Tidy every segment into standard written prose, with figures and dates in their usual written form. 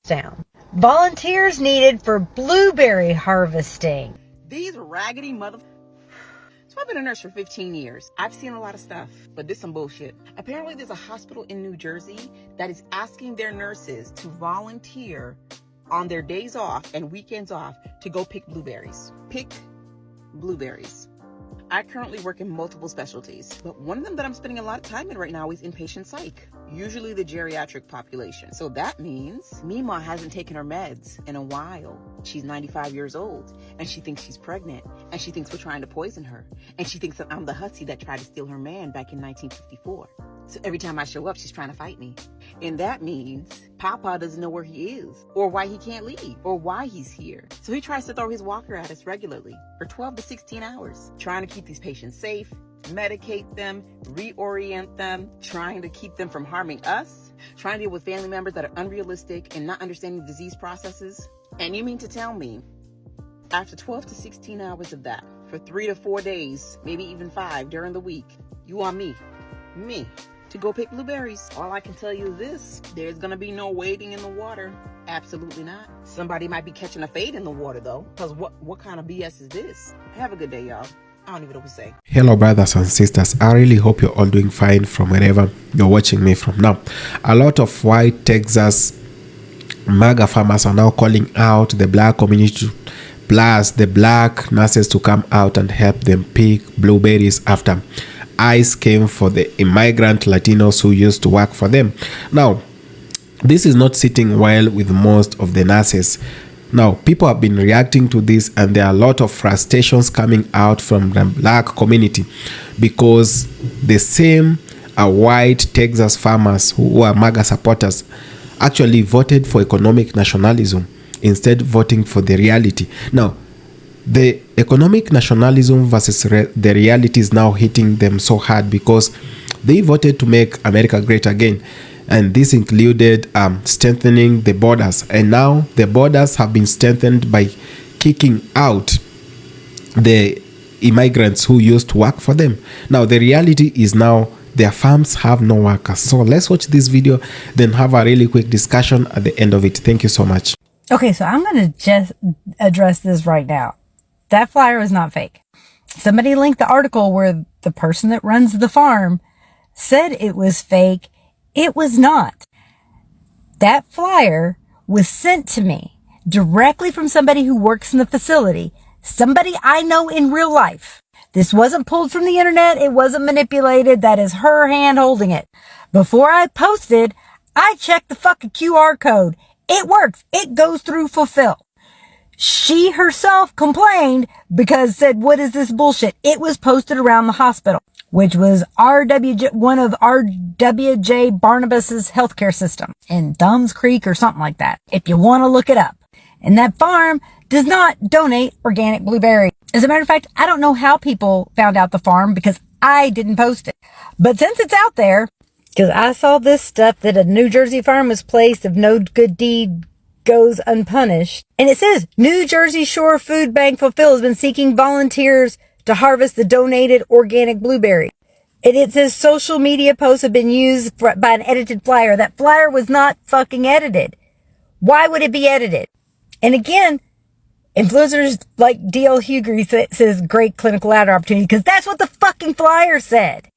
down. Volunteers needed for blueberry harvesting. These raggedy mother... So I've been a nurse for 15 years. I've seen a lot of stuff, but this some bullshit. Apparently there's a hospital in New Jersey that is asking their nurses to volunteer on their days off and weekends off to go pick blueberries. Pick blueberries. I currently work in multiple specialties, but one of them that I'm spending a lot of time in right now is inpatient psych, usually the geriatric population. So that means Mima hasn't taken her meds in a while. She's 95 years old, and she thinks she's pregnant, and she thinks we're trying to poison her, and she thinks that I'm the hussy that tried to steal her man back in 1954. So every time I show up, she's trying to fight me. And that means Papa doesn't know where he is, or why he can't leave, or why he's here. So he tries to throw his walker at us regularly for 12 to 16 hours, trying to keep these patients safe, medicate them, reorient them, trying to keep them from harming us, trying to deal with family members that are unrealistic and not understanding disease processes. And you mean to tell me, after 12 to 16 hours of that, for 3 to 4 days, maybe even 5 during the week, you want me, to go pick blueberries? All I can tell you is this: there's gonna be no wading in the water. Absolutely not. Somebody might be catching a fade in the water though, because what kind of BS is this? Have a good day, y'all. I don't even know what to say. Hello brothers and sisters, I really hope you're all doing fine from wherever you're watching me from. Now, a lot of white Texas MAGA farmers are now calling out the black community plus the black nurses to come out and help them pick blueberries after ICE came for the immigrant Latinos who used to work for them. Now, this is not sitting well with most of the nurses. Now, people have been reacting to this, and there are a lot of frustrations coming out from the black community because the same white Texas farmers who are MAGA supporters actually voted for economic nationalism instead voting for the reality. Now, the economic nationalism versus the reality is now hitting them so hard because they voted to make America great again. And this included strengthening the borders. And now the borders have been strengthened by kicking out the immigrants who used to work for them. Now the reality is now their farms have no workers. So let's watch this video, then have a really quick discussion at the end of it. Thank you so much. Okay, so I'm going to just address this right now. That flyer is not fake. Somebody linked the article where the person that runs the farm said it was fake. It was not. That flyer was sent to me directly from somebody who works in the facility, somebody I know in real life. This wasn't pulled from the internet. It wasn't manipulated. That is her hand holding it. Before I posted, I checked the fucking QR code. It works. It goes through fulfill. She herself complained because said, what is this bullshit? It was posted around the hospital, which was one of RWJ Barnabas's healthcare system in Thumbs Creek or something like that, if you want to look it up. And that farm does not donate organic blueberries. As a matter of fact, I don't know how people found out the farm because I didn't post it. But since it's out there, because I saw this stuff that a New Jersey farm was placed of no good deed goes unpunished. And it says New Jersey Shore Food Bank Fulfill has been seeking volunteers to harvest the donated organic blueberry. And it says social media posts have been used by an edited flyer. That flyer was not fucking edited. Why would it be edited? And again, influencers like D.L. Hughley says great clinical ad opportunity because that's what the fucking flyer said.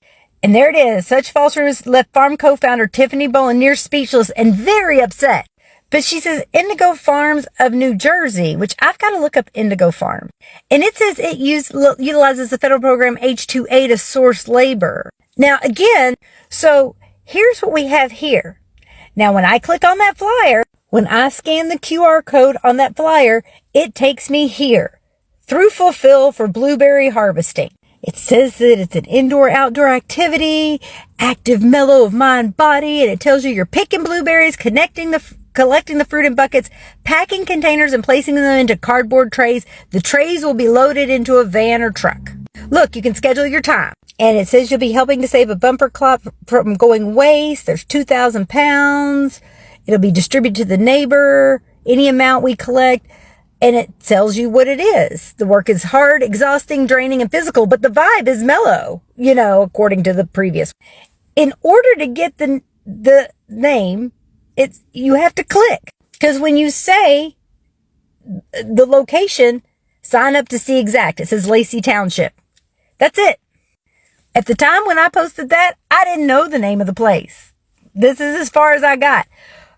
And there it is. Such false rumors left farm co-founder Tiffany Bowen near speechless and very upset. But she says Indigo Farms of New Jersey, which I've got to look up Indigo Farm. And it says it utilizes the federal program H-2A to source labor. Now, again, so here's what we have here. Now, when I click on that flyer, when I scan the QR code on that flyer, it takes me here through Fulfill for blueberry harvesting. It says that it's an indoor-outdoor activity, active mellow of mind, body, and it tells you you're picking blueberries, collecting the fruit in buckets, packing containers, and placing them into cardboard trays. The trays will be loaded into a van or truck. Look, you can schedule your time. And it says you'll be helping to save a bumper crop from going waste. There's 2,000 pounds. It'll be distributed to the neighbor, any amount we collect. And it tells you what it is. The work is hard, exhausting, draining, and physical, but the vibe is mellow, according to the previous. In order to get the name, you have to click. Because when you say the location, sign up to see exact. It says Lacey Township. That's it. At the time when I posted that, I didn't know the name of the place. This is as far as I got.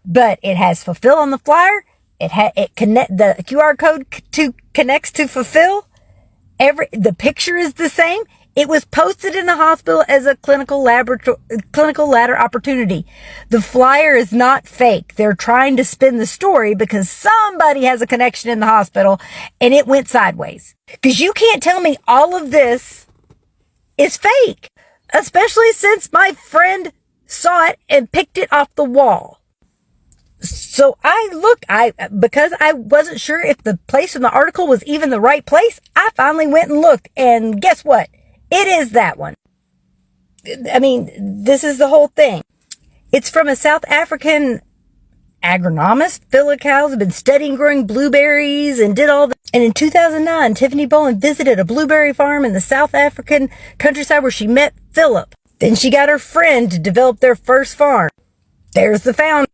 But it has fulfill on the flyer. The QR code connects to fulfill. The picture is the same. It was posted in the hospital as a clinical ladder opportunity. The flyer is not fake. They're trying to spin the story because somebody has a connection in the hospital and it went sideways. Because you can't tell me all of this is fake, especially since my friend saw it and picked it off the wall. So because I wasn't sure if the place in the article was even the right place, I finally went and looked, and guess what? It is that one. I mean, this is the whole thing. It's from a South African agronomist. Philip Cows had been studying growing blueberries and did all that. And in 2009, Tiffany Boland visited a blueberry farm in the South African countryside where she met Philip. Then she got her friend to develop their first farm. There's the founder.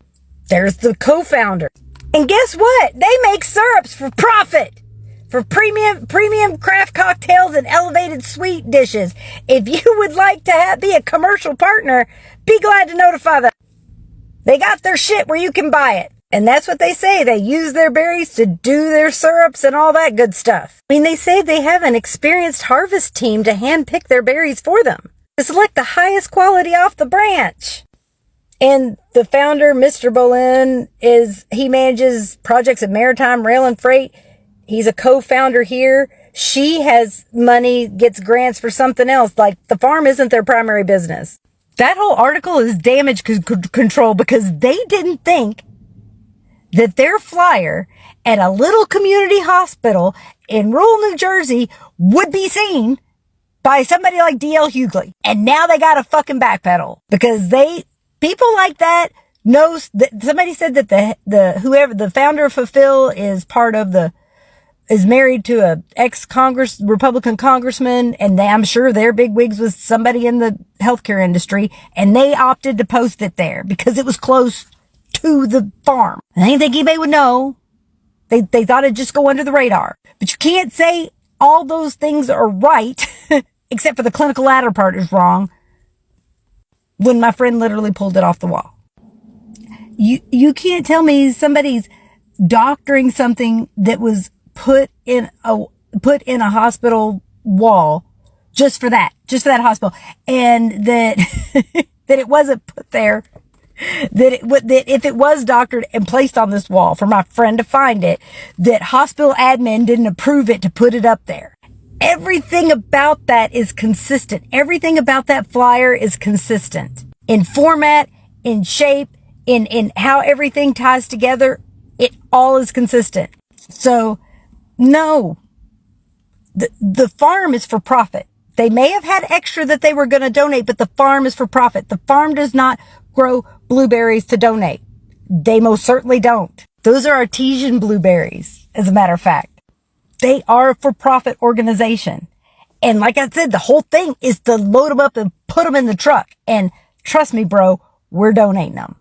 There's the co-founder. And guess what? They make syrups for profit. For premium craft cocktails and elevated sweet dishes. If you would like to be a commercial partner, be glad to notify them. They got their shit where you can buy it. And that's what they say. They use their berries to do their syrups and all that good stuff. I mean, they say they have an experienced harvest team to handpick their berries for them, to select the highest quality off the branch. And the founder, Mr. Boland, he manages projects of maritime, rail, and freight. He's a co-founder here. She has money, gets grants for something else. Like, the farm isn't their primary business. That whole article is damage control because they didn't think that their flyer at a little community hospital in rural New Jersey would be seen by somebody like D.L. Hughley. And now they got to fucking backpedal because people like that knows that somebody said that the founder of Fulfill is married to a Republican congressman, and I'm sure their bigwigs was somebody in the healthcare industry, and they opted to post it there because it was close to the farm. I didn't think anybody would know. They thought it'd just go under the radar. But you can't say all those things are right, except for the clinical ladder part is wrong, when my friend literally pulled it off the wall. You can't tell me somebody's doctoring something that was put in a hospital wall just for that hospital, and that that it wasn't put there, that if it was doctored and placed on this wall for my friend to find it, that hospital admin didn't approve it to put it up there. Everything about that is consistent. Everything about that flyer is consistent in format, in shape, in how everything ties together. It all is consistent. So no, the farm is for profit. They may have had extra that they were going to donate, but the farm is for profit. The farm does not grow blueberries to donate. They most certainly don't. Those are artesian blueberries, as a matter of fact. They are a for-profit organization. And like I said, the whole thing is to load them up and put them in the truck. And trust me, bro, we're donating them.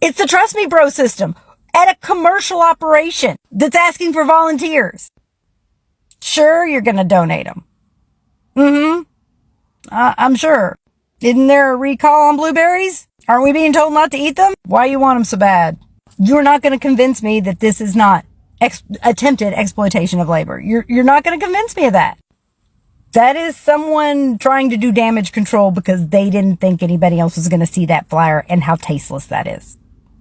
It's the Trust Me Bro system at a commercial operation that's asking for volunteers. Sure, you're going to donate them. I'm sure. Isn't there a recall on blueberries? Aren't we being told not to eat them? Why you want them so bad? You're not going to convince me that this is not attempted exploitation of labor. You're not going to convince me of that. That is someone trying to do damage control because they didn't think anybody else was going to see that flyer and how tasteless that is.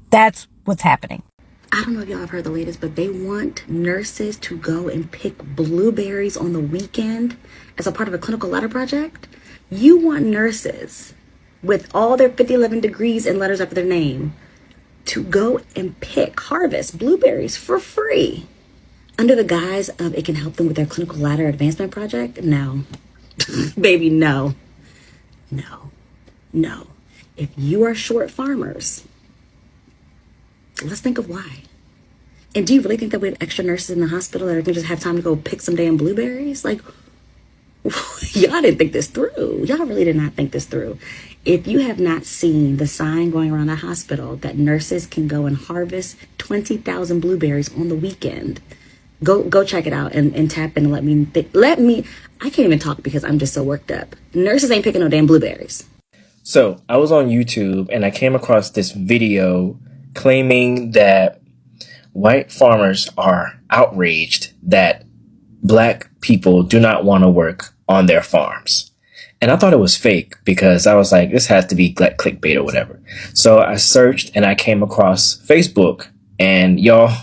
That's what's happening. I don't know if y'all have heard the latest, but they want nurses to go and pick blueberries on the weekend as a part of a clinical ladder project. You want nurses with all their 5011 degrees and letters after their name to go and harvest blueberries for free under the guise of it can help them with their clinical ladder advancement project? No. Baby, no. If you are short farmers, let's think of why. And do you really think that we have extra nurses in the hospital that are going to just have time to go pick some damn blueberries? Like, y'all didn't think this through. Y'all really did not think this through. If you have not seen the sign going around the hospital that nurses can go and harvest 20,000 blueberries on the weekend, go check it out and tap in and let me. I can't even talk because I'm just so worked up. Nurses ain't picking no damn blueberries. So I was on YouTube and I came across this video claiming that white farmers are outraged that black people do not want to work on their farms. And I thought it was fake because I was like, this has to be like clickbait or whatever. So I searched and I came across Facebook, and y'all,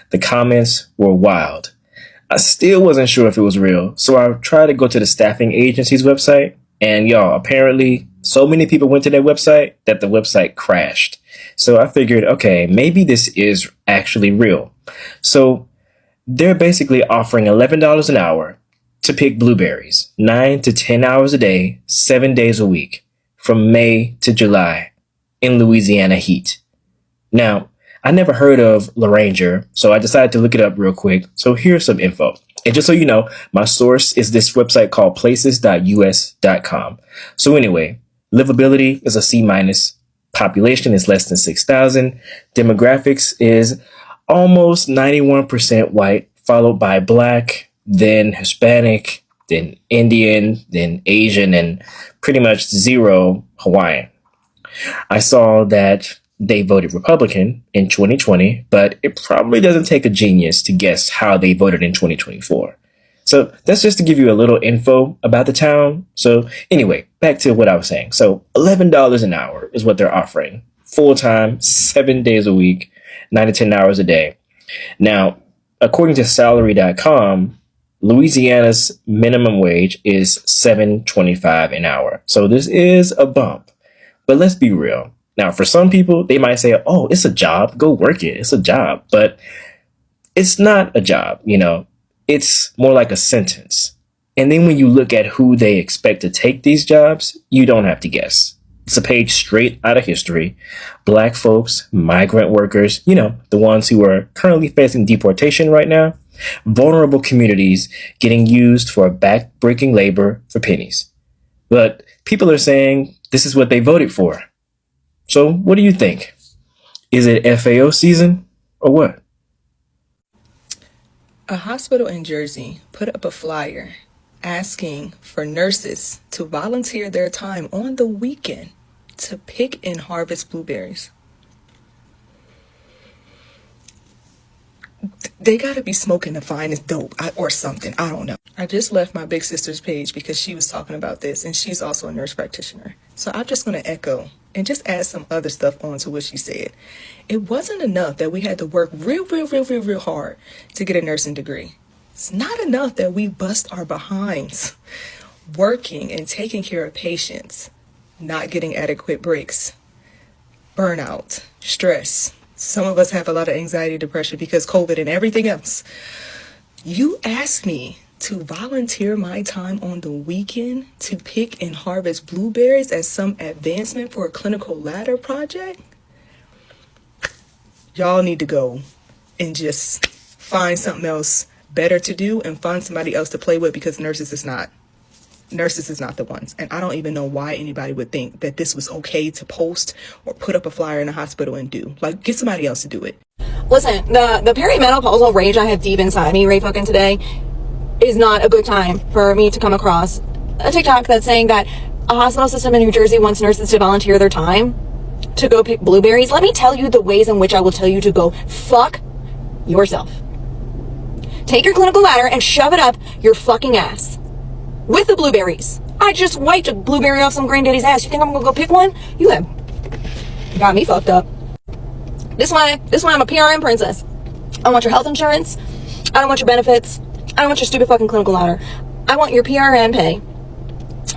the comments were wild. I still wasn't sure if it was real. So I tried to go to the staffing agency's website, and y'all, apparently so many people went to their website that the website crashed. So I figured, okay, maybe this is actually real. So they're basically offering $11 an hour to pick blueberries, 9 to 10 hours a day, 7 days a week, from May to July in Louisiana heat. Now, I never heard of Laranger, so I decided to look it up real quick. So here's some info. And just so you know, my source is this website called places.us.com. So anyway, livability is a C-. Population is less than 6,000. Demographics is almost 91% white, followed by black, then Hispanic, then Indian, then Asian, and pretty much 0 Hawaiian. I saw that they voted Republican in 2020, but it probably doesn't take a genius to guess how they voted in 2024. So that's just to give you a little info about the town. So anyway, back to what I was saying. So $11 an hour is what they're offering. Full-time, 7 days a week, 9 to 10 hours a day. Now, according to salary.com, Louisiana's minimum wage is $7.25 an hour. So this is a bump. But let's be real. Now, for some people, they might say, oh, it's a job. Go work it. It's a job. But it's not a job, you know. It's more like a sentence. And then when you look at who they expect to take these jobs, you don't have to guess. It's a page straight out of history. Black folks, migrant workers, you know, the ones who are currently facing deportation right now. Vulnerable communities getting used for back-breaking labor for pennies. But people are saying this is what they voted for. So what do you think? Is it FAO season or what? A hospital in Jersey put up a flyer asking for nurses to volunteer their time on the weekend to pick and harvest blueberries. They gotta be smoking the finest dope or something. I don't know. I just left my big sister's page because she was talking about this, and she's also a nurse practitioner. So I'm just going to echo and just add some other stuff onto what she said. It wasn't enough that we had to work real hard to get a nursing degree. It's not enough that we bust our behinds working and taking care of patients, not getting adequate breaks, burnout, stress. Some of us have a lot of anxiety, depression because COVID and everything else. You asked me to volunteer my time on the weekend to pick and harvest blueberries as some advancement for a clinical ladder project? Y'all need to go and just find something else better to do and find somebody else to play with, because nurses is not the ones. And I don't even know why anybody would think that this was okay to post or put up a flyer in a hospital and do. Like, get somebody else to do it. Listen, the perimenopausal rage I have deep inside me right fucking today is not a good time for me to come across a TikTok that's saying that a hospital system in New Jersey wants nurses to volunteer their time to go pick blueberries. Let me tell you the ways in which I will tell you to go fuck yourself. Take your clinical ladder and shove it up your fucking ass with the blueberries. I just wiped a blueberry off some granddaddy's ass. You think I'm gonna go pick one? You have got me fucked up. This why I'm a PRN princess. I don't want your health insurance. I don't want your benefits. I don't want your stupid fucking clinical ladder. I want your PRN pay.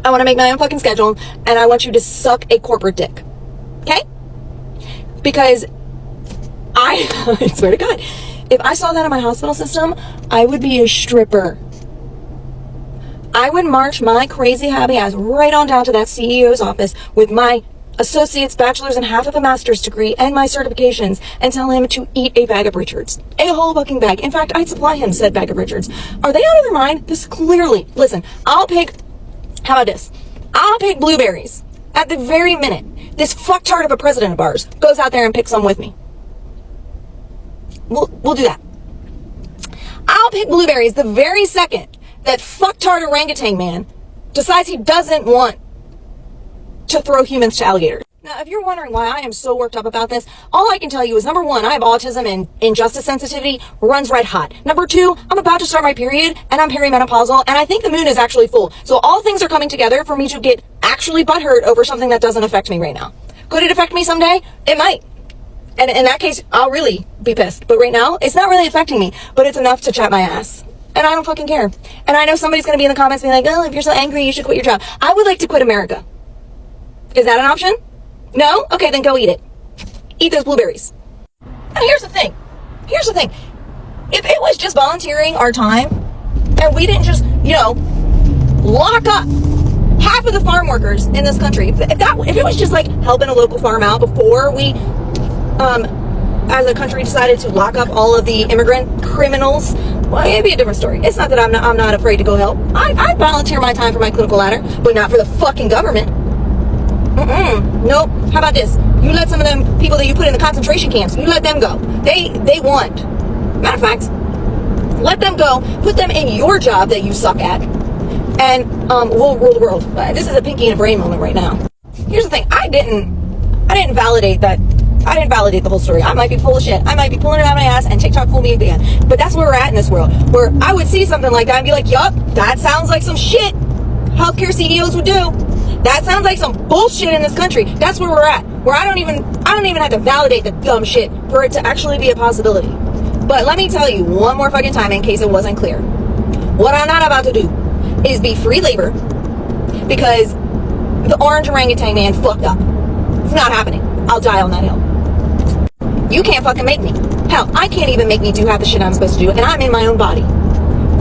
I want to make my own fucking schedule, and I want you to suck a corporate dick. Okay? Because I swear to God, if I saw that in my hospital system, I would be a stripper. I would march my crazy happy ass right on down to that CEO's office with my associate's, bachelor's, and half of a master's degree and my certifications and tell him to eat a bag of Richards. A whole fucking bag. In fact, I'd supply him said bag of Richards. Are they out of their mind? This clearly, listen, how about this? I'll pick blueberries at the very minute this fucktard of a president of ours goes out there and picks some with me, we'll do that. I'll pick blueberries the very second that fucktard orangutan man decides he doesn't want to throw humans to alligators. Now, if you're wondering why I am so worked up about this, all I can tell you is, number one, I have autism and injustice sensitivity runs red hot. Number two, I'm about to start my period and I'm perimenopausal and I think the moon is actually full. So all things are coming together for me to get actually butthurt over something that doesn't affect me right now. Could it affect me someday? It might. And in that case, I'll really be pissed. But right now, it's not really affecting me, but it's enough to chat my ass. And I don't fucking care. And I know somebody's going to be in the comments being like, oh, if you're so angry, you should quit your job. I would like to quit America. Is that an option? No? Okay, then go eat it. Eat those blueberries. And here's the thing. If it was just volunteering our time, and we didn't just, lock up half of the farm workers in this country, if it was just like helping a local farm out before we, as a country, decided to lock up all of the immigrant criminals, well, it'd be a different story. It's not that I'm not afraid to go help. I volunteer my time for my clinical ladder, but not for the fucking government. Nope. How about this? You let some of them people that you put in the concentration camps, you let them go. They want. Matter of fact, let them go. Put them in your job that you suck at, and we'll rule the world. This is a pinky and a brain moment right now. Here's the thing. I didn't validate that. I didn't validate the whole story. I might be full of shit. I might be pulling it out of my ass, and TikTok fooled me again. But that's where we're at in this world, where I would see something like that and be like, yup, that sounds like some shit healthcare CEOs would do. That sounds like some bullshit in this country. That's where we're at. Where I don't even have to validate the dumb shit for it to actually be a possibility. But let me tell you one more fucking time in case it wasn't clear. What I'm not about to do is be free labor because the orange orangutan man fucked up. It's not happening. I'll die on that hill. You can't fucking make me. Hell, I can't even make me do half the shit I'm supposed to do, and I'm in my own body.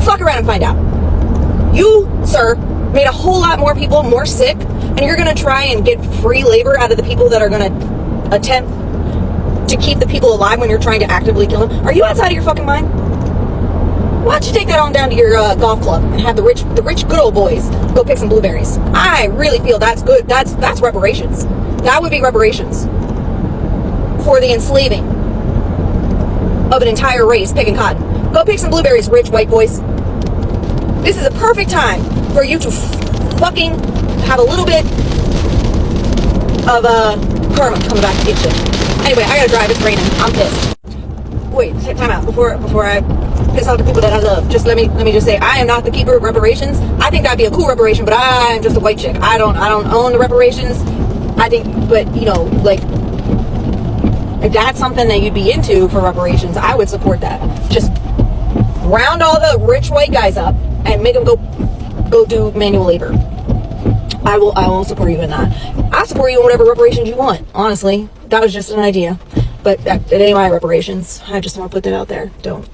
Fuck around and find out. You, sir, made a whole lot more people more sick, and you're going to try and get free labor out of the people that are going to attempt to keep the people alive when you're trying to actively kill them. Are you outside of your fucking mind? Why don't you take that on down to your golf club and have the rich good old boys go pick some blueberries? I really feel that's good. That's reparations. That would be reparations for the enslaving of an entire race picking cotton. Go pick some blueberries, rich white boys. This is a perfect time for you to fucking have a little bit of karma coming back to get you. Anyway, I gotta drive. It's raining. I'm pissed. Wait, time out. Before I piss off the people that I love, just let me just say, I am not the keeper of reparations. I think that'd be a cool reparation, but I'm just a white chick. I don't own the reparations. I think, but like, if that's something that you'd be into for reparations, I would support that. Just round all the rich white guys up and make them go do manual labor. I will support you in that. I'll support you in whatever reparations you want. Honestly, that was just an idea. But it ain't my reparations. I just want to put that out there. Don't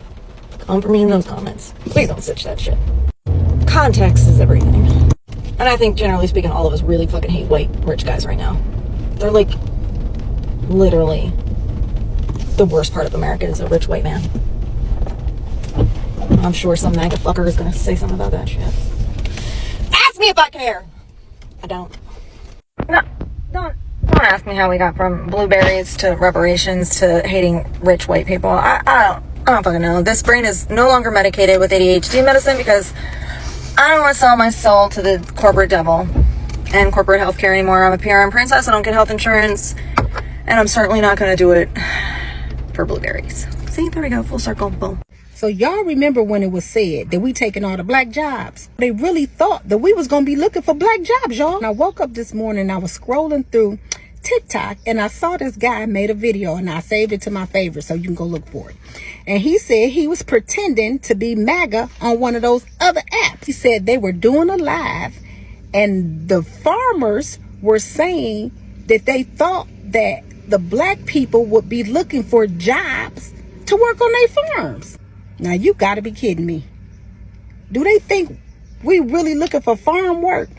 come for me in those comments. Please don't stitch that shit. Context is everything. And I think, generally speaking, all of us really fucking hate white rich guys right now. They're like, literally, the worst part of America is a rich white man. I'm sure some MAGA fucker is going to say something about that shit. Ask me if I care. I don't. No, don't ask me how we got from blueberries to reparations to hating rich white people. I don't fucking know. This brain is no longer medicated with ADHD medicine because I don't want to sell my soul to the corporate devil and corporate healthcare anymore. I'm a PRM princess. I don't get health insurance, and I'm certainly not going to do it for blueberries. See, there we go. Full circle. Boom. So y'all remember when it was said that we taking all the black jobs? They really thought that we was going to be looking for black jobs, y'all. And I woke up this morning, I was scrolling through TikTok, and I saw this guy made a video, and I saved it to my favorite, so you can go look for it. And he said he was pretending to be MAGA on one of those other apps. He said they were doing a live, and the farmers were saying that they thought that the black people would be looking for jobs to work on their farms. Now, you got to be kidding me. Do they think we really looking for farm work?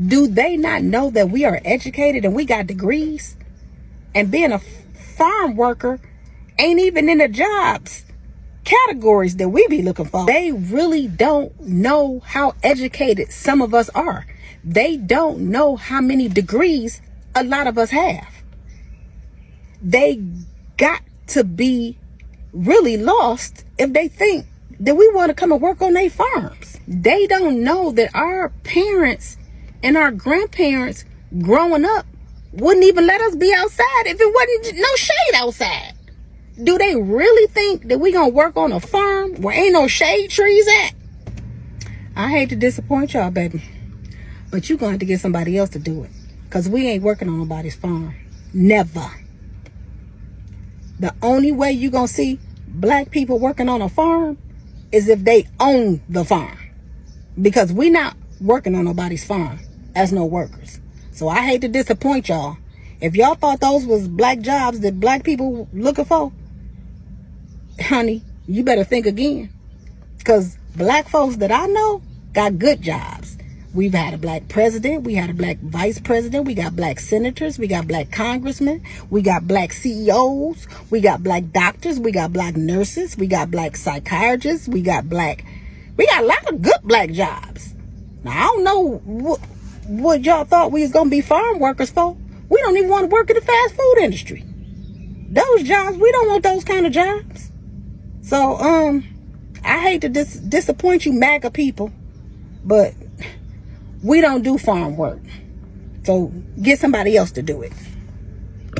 Do they not know that we are educated and we got degrees? And being a farm worker ain't even in the jobs categories that we be looking for. They really don't know how educated some of us are. They don't know how many degrees a lot of us have. They got to be really lost if they think that we want to come and work on their farms. They don't know that our parents and our grandparents growing up wouldn't even let us be outside if it wasn't no shade outside. Do they really think that we gonna work on a farm where ain't no shade trees at? I hate to disappoint y'all, baby, but you gonna have to get somebody else to do it, because we ain't working on nobody's farm. Never. The only way you gonna see black people working on a farm is if they own the farm, because we not working on nobody's farm as no workers. So I hate to disappoint y'all. If y'all thought those was black jobs that black people looking for, honey, you better think again, because black folks that I know got good jobs. We've had a black president, we had a black vice president, we got black senators, we got black congressmen, we got black CEOs, we got black doctors, we got black nurses, we got black psychiatrists, we got a lot of good black jobs. Now, I don't know what y'all thought we was gonna be farm workers for. We don't even want to work in the fast food industry. Those jobs, we don't want those kind of jobs. So, I hate to disappoint you MAGA people, but we don't do farm work. So get somebody else to do it.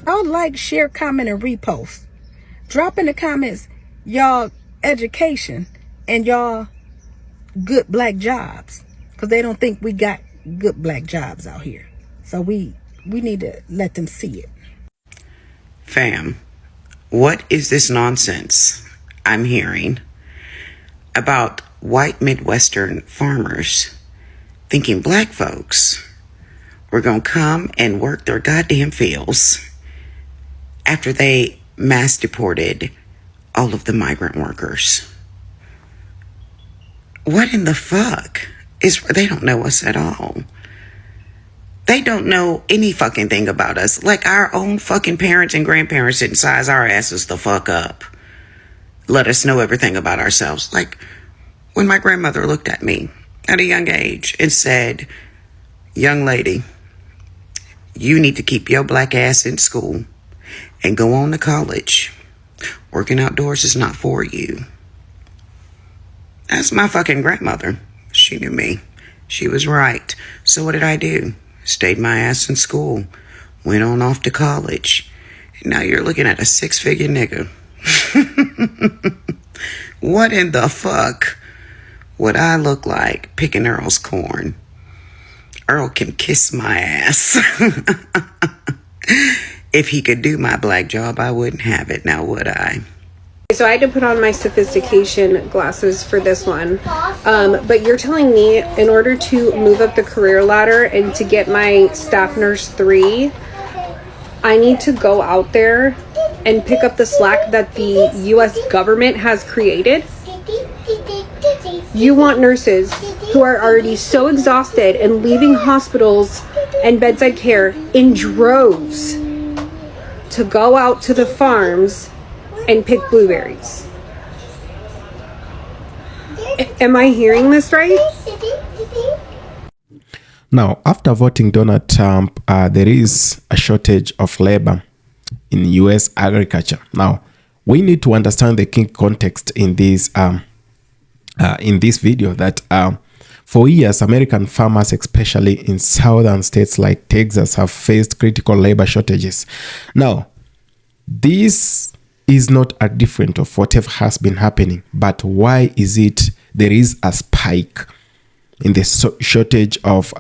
I would like, share, comment, and repost. Drop in the comments y'all education and y'all good black jobs, because they don't think we got good black jobs out here. So we need to let them see it. Fam, what is this nonsense I'm hearing about white Midwestern farmers thinking black folks were going to come and work their goddamn fields after they mass deported all of the migrant workers? What in the fuck? They don't know us at all. They don't know any fucking thing about us. Like our own fucking parents and grandparents didn't size our asses the fuck up. Let us know everything about ourselves. Like when my grandmother looked at me at a young age and said, "Young lady, you need to keep your black ass in school and go on to college. Working outdoors is not for you." That's my fucking grandmother. She knew me. She was right. So what did I do? Stayed my ass in school. Went on off to college. And now you're looking at a 6-figure nigga. What in the fuck would I look like picking Earl's corn? Earl can kiss my ass. If he could do my black job, I wouldn't have it, now would I? So I had to put on my sophistication glasses for this one. But you're telling me in order to move up the career ladder and to get my staff nurse 3, I need to go out there and pick up the slack that the U.S. government has created? You want nurses who are already so exhausted and leaving hospitals and bedside care in droves to go out to the farms and pick blueberries. Am I hearing this right? Now, after voting Donald Trump, there is a shortage of labor in U.S. agriculture. Now, we need to understand the key context in this video that for years, American farmers, especially in southern states like Texas, have faced critical labor shortages. Now, this is not a different of whatever has been happening, but why is it there is a spike in the shortage of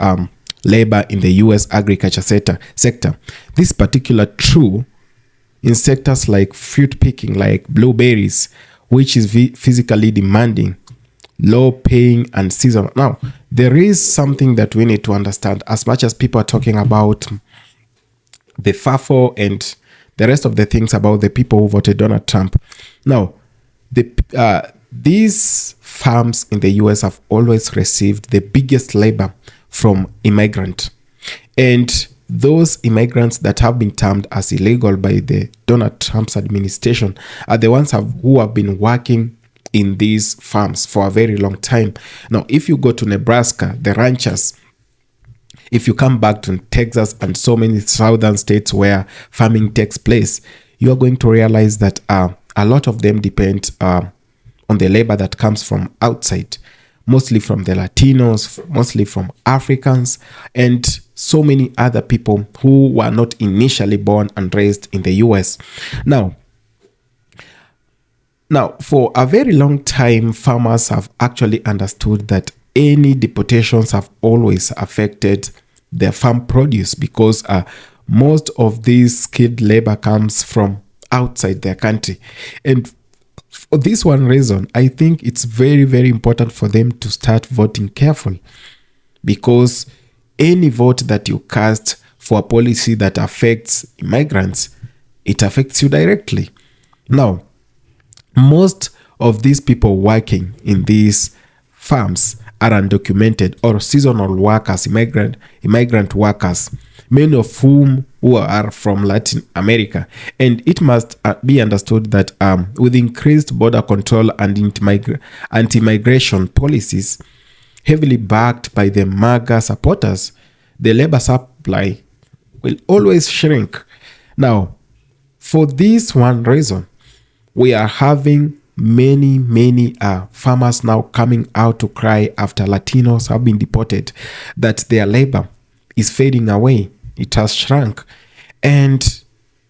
labor in the U.S. agriculture sector? This particular true in sectors like fruit picking, like blueberries, which is physically demanding, low paying and seasonal. Now, there is something that we need to understand. As much as people are talking about the FAFO and the rest of the things about the people who voted Donald Trump. Now, these farms in the US have always received the biggest labor from immigrant. And those immigrants that have been termed as illegal by the Donald Trump's administration are the ones who have been working in these farms for a very long time. Now, if you go to Nebraska, the ranchers, If you come back to Texas and so many southern states where farming takes place, you are going to realize that a lot of them depend on the labor that comes from outside, mostly from the Latinos, mostly from Africans, and so many other people who were not initially born and raised in the US. Now, for a very long time, farmers have actually understood that any deportations have always affected their farm produce because most of this skilled labor comes from outside their country. And for this one reason, I think it's very, very important for them to start voting carefully, because any vote that you cast for a policy that affects immigrants, it affects you directly. Now, most of these people working in these farms are undocumented or seasonal workers, immigrant workers, many of whom who are from Latin America. And it must be understood that with increased border control and anti-migration policies, heavily backed by the MAGA supporters, the labor supply will always shrink. Now, for this one reason, we are having many farmers now coming out to cry after Latinos have been deported, that their labor is fading away. It has shrunk. And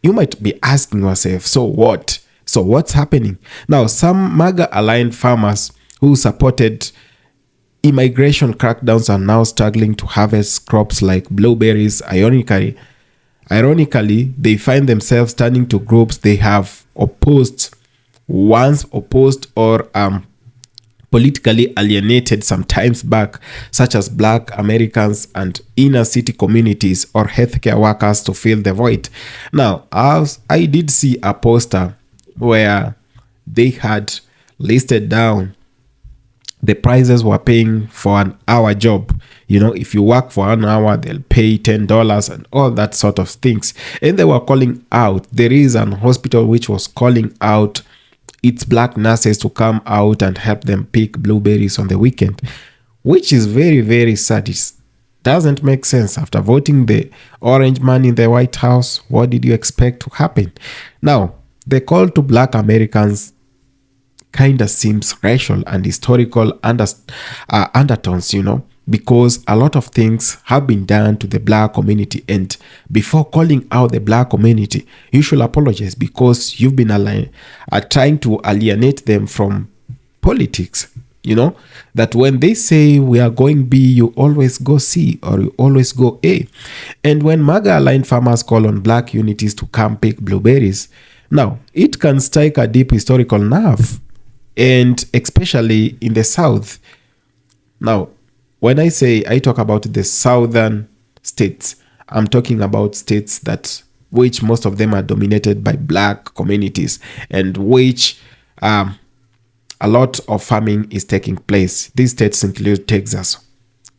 you might be asking yourself, so what? So what's happening? Now, some MAGA-aligned farmers who supported immigration crackdowns are now struggling to harvest crops like blueberries. Ironically, they find themselves turning to groups they have once opposed or politically alienated some times back, such as Black Americans and inner city communities or healthcare workers, to fill the void. Now, I did see a poster where they had listed down the prices we're paying for an hour job. You know, if you work for an hour, they'll pay $10 and all that sort of things. And they were calling out, there is an hospital which was calling out its Black nurses to come out and help them pick blueberries on the weekend, which is very, very sad. It doesn't make sense. After voting the orange man in the White House, what did you expect to happen? Now, the call to Black Americans kind of seems racial and historical undertones, you know, because a lot of things have been done to the Black community, and before calling out the Black community, you should apologize, because you've been trying to alienate them from politics. You know, that when they say we are going B, you always go C or you always go A. And when MAGA-aligned farmers call on Black unities to come pick blueberries, now it can strike a deep historical nerve, and especially in the South. Now, when I talk about the southern states, I'm talking about states which most of them are dominated by Black communities, and which a lot of farming is taking place. These states include Texas,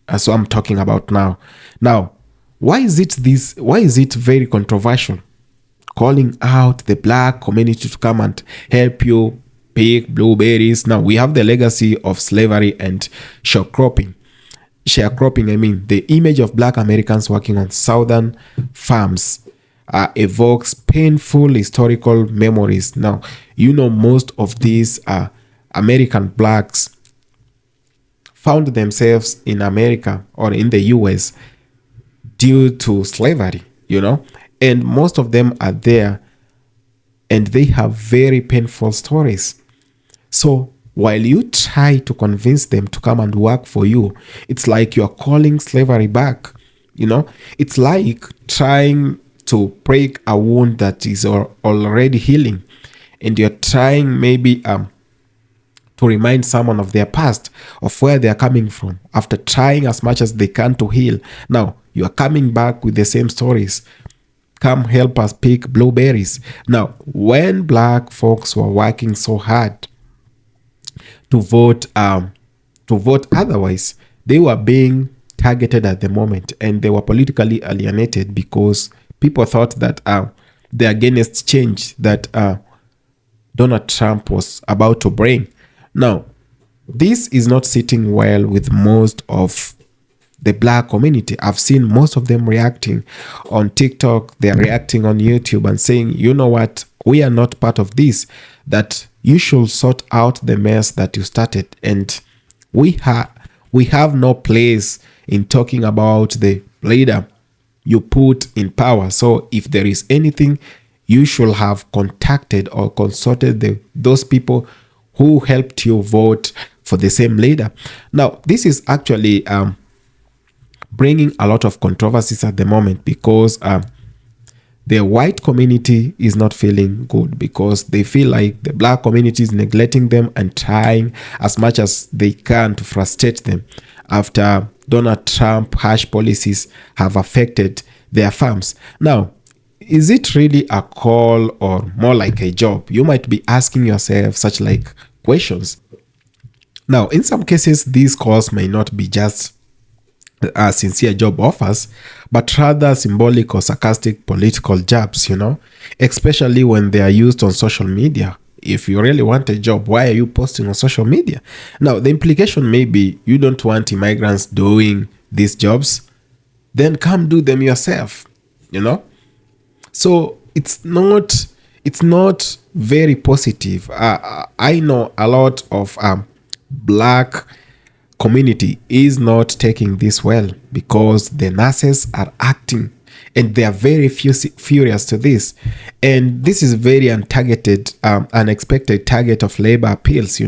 as I'm talking about now. Now, why is it very controversial calling out the Black community to come and help you pick blueberries? Now, we have the legacy of slavery and sharecropping. The image of Black Americans working on southern farms evokes painful historical memories. Now, you know, most of these American Blacks found themselves in America or in the US due to slavery, you know, and most of them are there and they have very painful stories. So while you try to convince them to come and work for you, it's like you're calling slavery back. You know, it's like trying to break a wound that is already healing, and you're trying maybe to remind someone of their past, of where they are coming from, after trying as much as they can to heal. Now you are coming back with the same stories. Come help us pick blueberries. Now, when Black folks were working so hard to vote otherwise, they were being targeted at the moment, and they were politically alienated because people thought that the against change that Donald Trump was about to bring. Now, this is not sitting well with most of the black community. I've seen most of them reacting on TikTok, they're reacting on YouTube and saying, you know what, we are not part of this, that you should sort out the mess that you started. And we have no place in talking about the leader you put in power. So if there is anything, you should have contacted or consulted those people who helped you vote for the same leader. Now, this is actually bringing a lot of controversies at the moment, because the white community is not feeling good, because they feel like the black community is neglecting them and trying as much as they can to frustrate them after Donald Trump harsh policies have affected their farms. Now, is it really a call or more like a job? You might be asking yourself such like questions. Now, in some cases, these calls may not be just sincere job offers, but rather symbolic or sarcastic political jabs, especially when they are used on social media. If you really want a job, why are you posting on social media? Now, the implication may be you don't want immigrants doing these jobs, then come do them yourself, So it's not very positive. I know a lot of black community is not taking this well, because the nurses are acting and they are very furious to this. And this is very untargeted, unexpected target of labor appeals,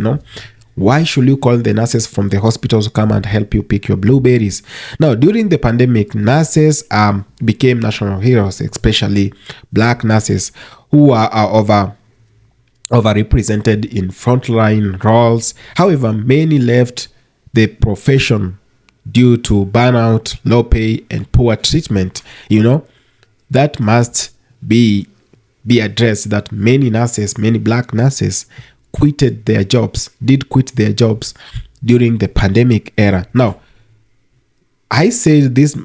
Why should you call the nurses from the hospitals to come and help you pick your blueberries? Now, during the pandemic, nurses became national heroes, especially black nurses who are overrepresented in frontline roles. However, many left the profession due to burnout, low pay, and poor treatment. That must be addressed, that many black nurses quit their jobs during the pandemic era. Now, I say this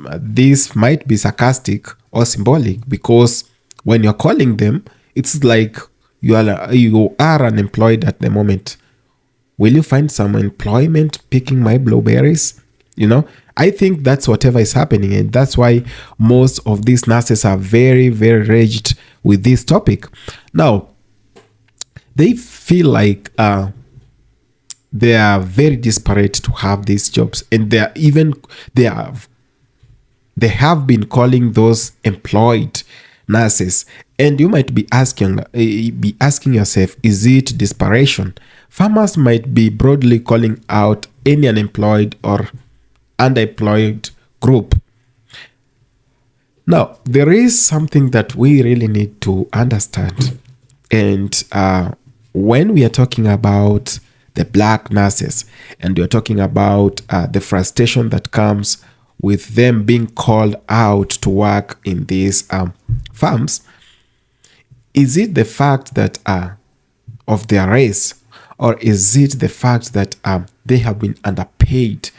might be sarcastic or symbolic, because when you're calling them, it's like you are unemployed at the moment. Will you find some employment picking my blueberries? I think that's whatever is happening, and that's why most of these nurses are very, very raged with this topic. Now, they feel like they are very desperate to have these jobs, and they have been calling those employed nurses. And you might be asking yourself, is it desperation? Farmers might be broadly calling out any unemployed or underemployed group. Now, there is something that we really need to understand. And when we are talking about the black nurses, and we're talking about the frustration that comes with them being called out to work in these farms, is it the fact that of their race, or is it the fact that they have been underpaid,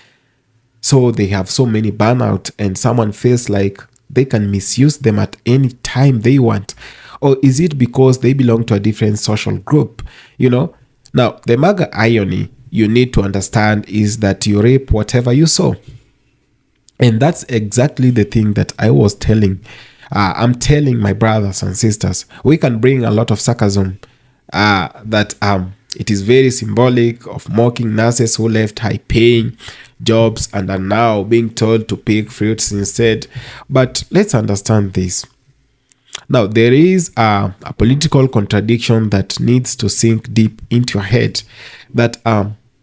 so they have so many burnout and someone feels like they can misuse them at any time they want? Or is it because they belong to a different social group? Now, the MAGA irony you need to understand is that you reap whatever you sow. And that's exactly the thing that I was telling. I'm telling my brothers and sisters, we can bring a lot of sarcasm that it is very symbolic of mocking nurses who left high-paying jobs and are now being told to pick fruits instead. But let's understand this. Now, there is a political contradiction that needs to sink deep into your head, that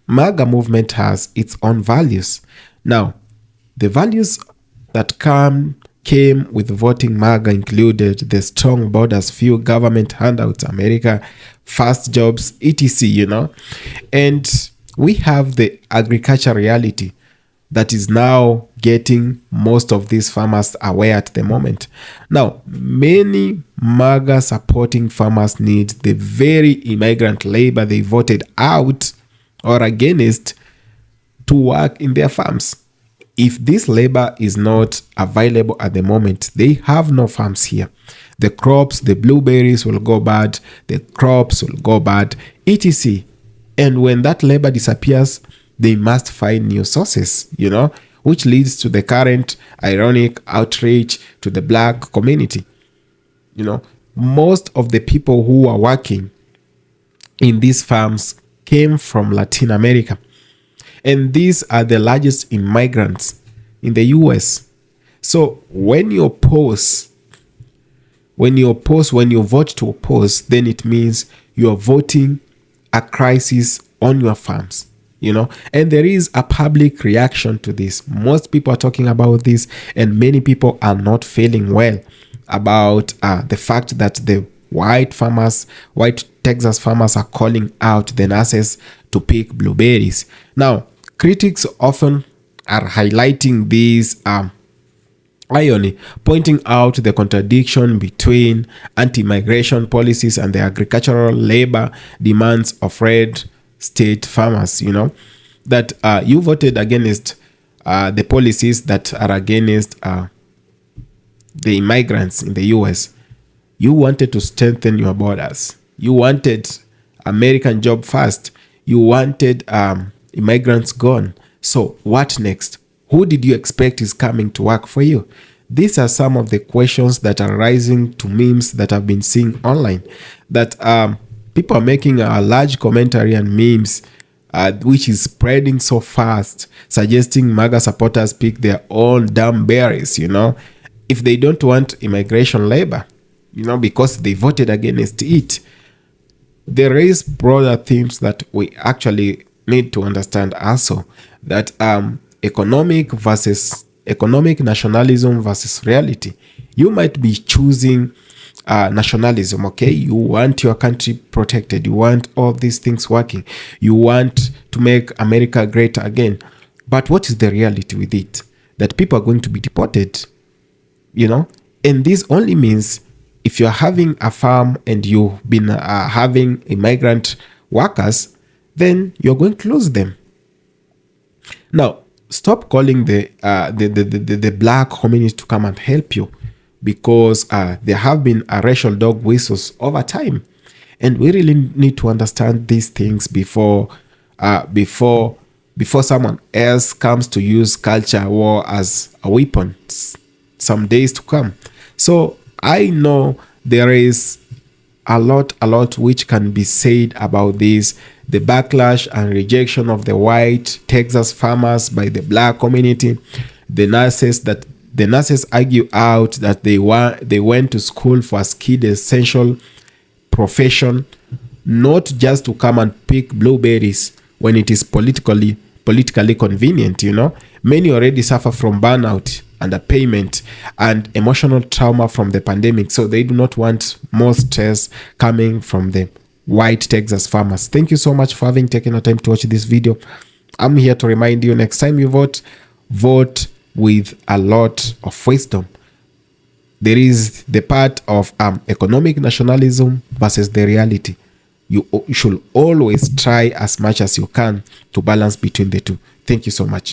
MAGA movement has its own values. Now, the values that came with voting MAGA included the strong borders, few government handouts, America first jobs, etc. And we have the agriculture reality that is now getting most of these farmers aware at the moment. Now, many MAGA supporting farmers need the very immigrant labor they voted out or against to work in their farms. If this labor is not available at the moment, they have no farms here. The crops, the blueberries will go bad, the crops will go bad, etc. And when that labor disappears, they must find new sources, which leads to the current ironic outreach to the black community. You know, most of the people who are working in these farms came from Latin America. And these are the largest immigrants in the US. So when you oppose, when you vote to oppose, then it means you are voting a crisis on your farms, you know. And there is a public reaction to this. Most people are talking about this, and many people are not feeling well about the fact that the white Texas farmers are calling out the nurses to pick blueberries. Now, critics often are highlighting this irony, pointing out the contradiction between anti-migration policies and the agricultural labor demands of red state farmers. You know, that you voted against the policies that are against the immigrants in the US. You wanted to strengthen your borders. You wanted American job first. You wanted immigrants gone. So what next? Who did you expect is coming to work for you? These are some of the questions that are rising to memes that I've been seeing online. That people are making a large commentary and memes, which is spreading so fast, suggesting MAGA supporters pick their own damn berries, you know, if they don't want immigration labor, you know, because they voted against it. There is broader themes that we actually need to understand also, that economic nationalism versus reality. You might be choosing nationalism, okay? You want your country protected. You want all these things working. You want to make America great again. But what is the reality with it? That people are going to be deported, you know? And this only means if you're having a farm and you've been having immigrant workers, then you're going to lose them. Now, stop calling the black community to come and help you, because there have been racial dog whistles over time, and we really need to understand these things before someone else comes to use culture war as a weapon some days to come. So I know there is a lot which can be said about this, the backlash and rejection of the white Texas farmers by the black community. The nurses argue out that they went to school for a skilled essential profession, not just to come and pick blueberries when it is politically convenient, you know. Many already suffer from burnout, underpayment, and emotional trauma from the pandemic, so they do not want more stress coming from the white Texas farmers. Thank you so much for having taken the time to watch this video. I'm here to remind you, next time you vote with a lot of wisdom. There is the part of economic nationalism versus the reality. You should always try as much as you can to balance between the two. Thank you so much.